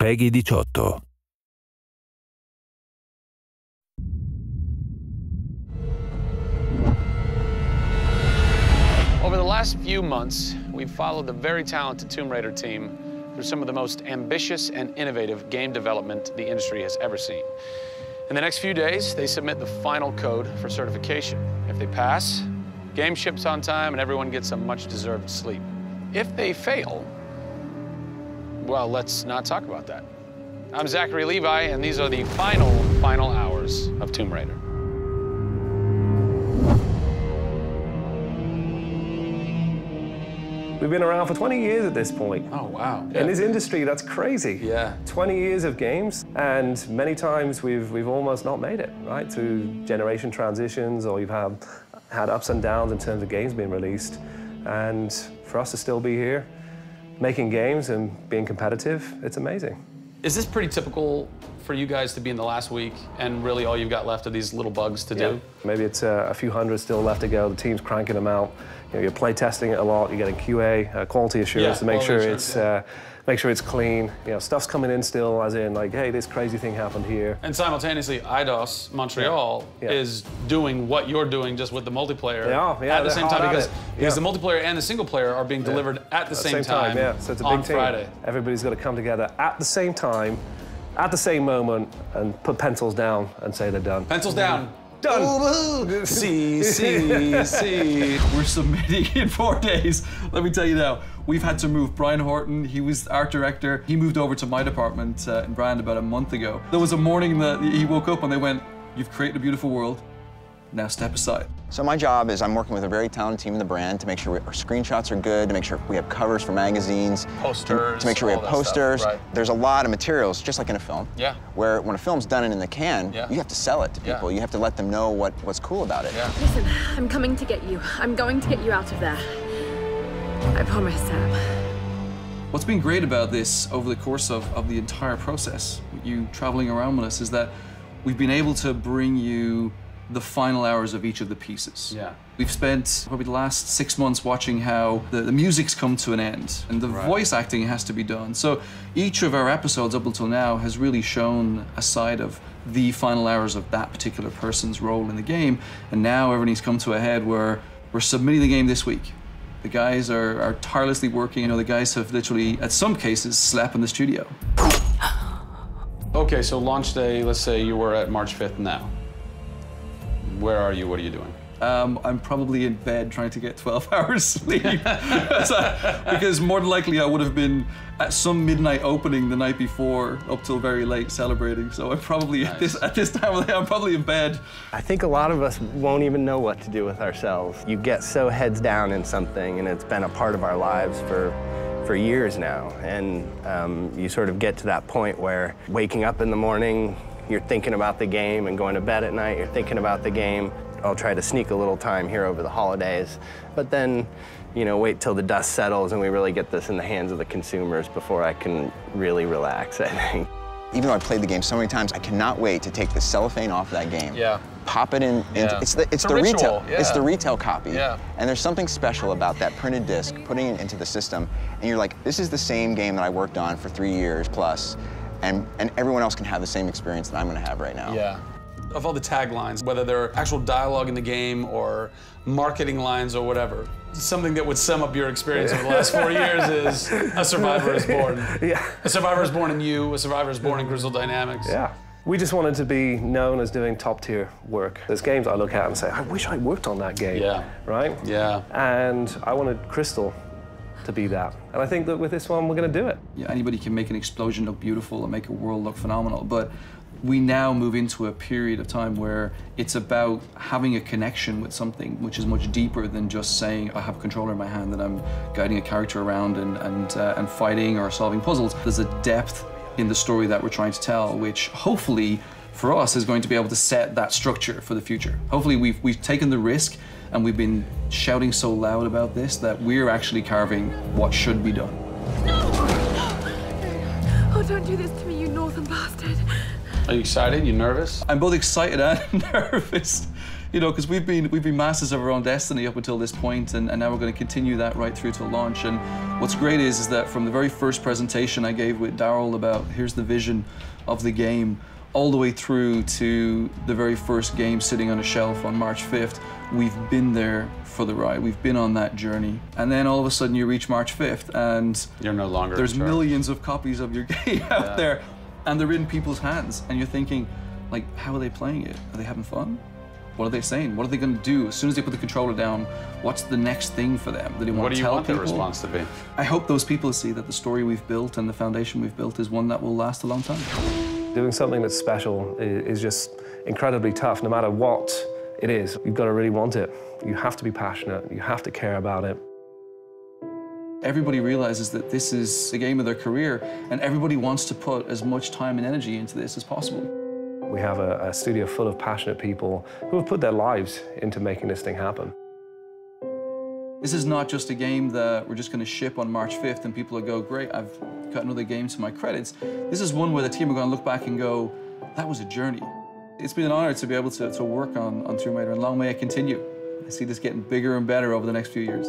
PEGI 18. Over the last few months, we've followed the very talented Tomb Raider team through some of the most ambitious and innovative game development the industry has ever seen. In the next few days, they submit the final code for certification. If they pass, game ships on time and everyone gets a much-deserved sleep. If they fail, well, let's not talk about that. I'm Zachary Levi, and these are the final hours of Tomb Raider. We've been around for 20 years at this point. Oh, wow. In this industry, that's crazy. Yeah. 20 years of games, and many times we've almost not made it, right? Through generation transitions, or you've had ups and downs in terms of games being released. And for us to still be here, making games and being competitive, it's amazing. Is this pretty typical for you guys to be in the last week and really all you've got left are these little bugs to do? Maybe it's a few hundred still left to go. The team's cranking them out. You know, you're play testing it a lot. You're getting QA, quality assurance, to make sure it's clean. You know, stuff's coming in still, as in like, hey, this crazy thing happened here. And simultaneously, IDOS Montreal is doing what you're doing, just with the multiplayer at the same time, because the multiplayer and the single player are being delivered at the same time. So it's a big team. Friday. Everybody's got to come together at the same time, at the same moment, and put pencils down and say they're done. Pencils down. Done. See. We're submitting in 4 days. Let me tell you now, we've had to move Brian Horton. He was art director. He moved over to my department in Brand about a month ago. There was a morning that he woke up and they went, "You've created a beautiful world. Now step aside." So my job is I'm working with a very talented team in the brand to make sure our screenshots are good, to make sure we have covers for magazines, posters, to make sure we have posters. Stuff, right. There's a lot of materials, just like in a film, where when a film's done and in the can, you have to sell it to people. You have to let them know what's cool about it. Listen, I'm coming to get you. I'm going to get you out of there. I promise, Sam. What's been great about this over the course of the entire process, you traveling around with us, is that we've been able to bring you the final hours of each of the pieces. We've spent probably the last 6 months watching how the music's come to an end and the voice acting has to be done. So each of our episodes up until now has really shown a side of the final hours of that particular person's role in the game. And now everything's come to a head where we're submitting the game this week. The guys are tirelessly working. You know, the guys have literally, at some cases, slept in the studio. Okay, so launch day, let's say you were at March 5th now. Where are you? What are you doing? I'm probably in bed trying to get 12 hours sleep. Because more than likely I would have been at some midnight opening the night before up till very late celebrating. So I'm probably at this time of the day, I'm probably in bed. I think a lot of us won't even know what to do with ourselves. You get so heads down in something, and it's been a part of our lives for years now. And you sort of get to that point where waking up in the morning, you're thinking about the game, and going to bed at night, you're thinking about the game. I'll try to sneak a little time here over the holidays, but then, you know, wait till the dust settles and we really get this in the hands of the consumers before I can really relax, I think. Even though I've played the game so many times, I cannot wait to take the cellophane off that game. Pop it in. It's the retail. It's the retail copy. And there's something special about that printed disc, putting it into the system, and you're like, this is the same game that I worked on for 3 years plus. And everyone else can have the same experience that I'm going to have right now. Of all the taglines, whether they're actual dialogue in the game or marketing lines or whatever, something that would sum up your experience over the last 4 years is a survivor is born. A survivor is born in you, a survivor is born in Crystal Dynamics. We just wanted to be known as doing top-tier work. There's games I look at and say, I wish I worked on that game, right? And I wanted Crystal to be that. And I think that with this one, we're going to do it. Anybody can make an explosion look beautiful and make a world look phenomenal, but we now move into a period of time where it's about having a connection with something which is much deeper than just saying, I have a controller in my hand and I'm guiding a character around and fighting or solving puzzles. There's a depth in the story that we're trying to tell, which hopefully for us is going to be able to set that structure for the future. Hopefully we've taken the risk and we've been shouting so loud about this that we're actually carving what should be done. No! Oh, don't do this to me, you northern bastard. Are you excited? You nervous? I'm both excited and nervous. You know, because we've been masters of our own destiny up until this point, and now we're going to continue that right through to launch. And what's great is that from the very first presentation I gave with Daryl about here's the vision of the game, all the way through to the very first game sitting on a shelf on March 5th, we've been there for the ride. We've been on that journey. And then all of a sudden you reach March 5th and you're no longer there's millions of copies of your game out there, and they're in people's hands. And you're thinking, like, how are they playing it? Are they having fun? What are they saying? What are they going to do? As soon as they put the controller down, what's the next thing for them? Do they want to tell people? What do you want their response to be? I hope those people see that the story we've built and the foundation we've built is one that will last a long time. Doing something that's special is just incredibly tough, no matter what it is. You've got to really want it. You have to be passionate. You have to care about it. Everybody realizes that this is the game of their career, and everybody wants to put as much time and energy into this as possible. We have a studio full of passionate people who have put their lives into making this thing happen. This is not just a game that we're just going to ship on March 5th and people will go, great, I've got another game to my credits. This is one where the team are going to look back and go, that was a journey. It's been an honor to be able to work on Tomb Raider, and long may it continue. I see this getting bigger and better over the next few years.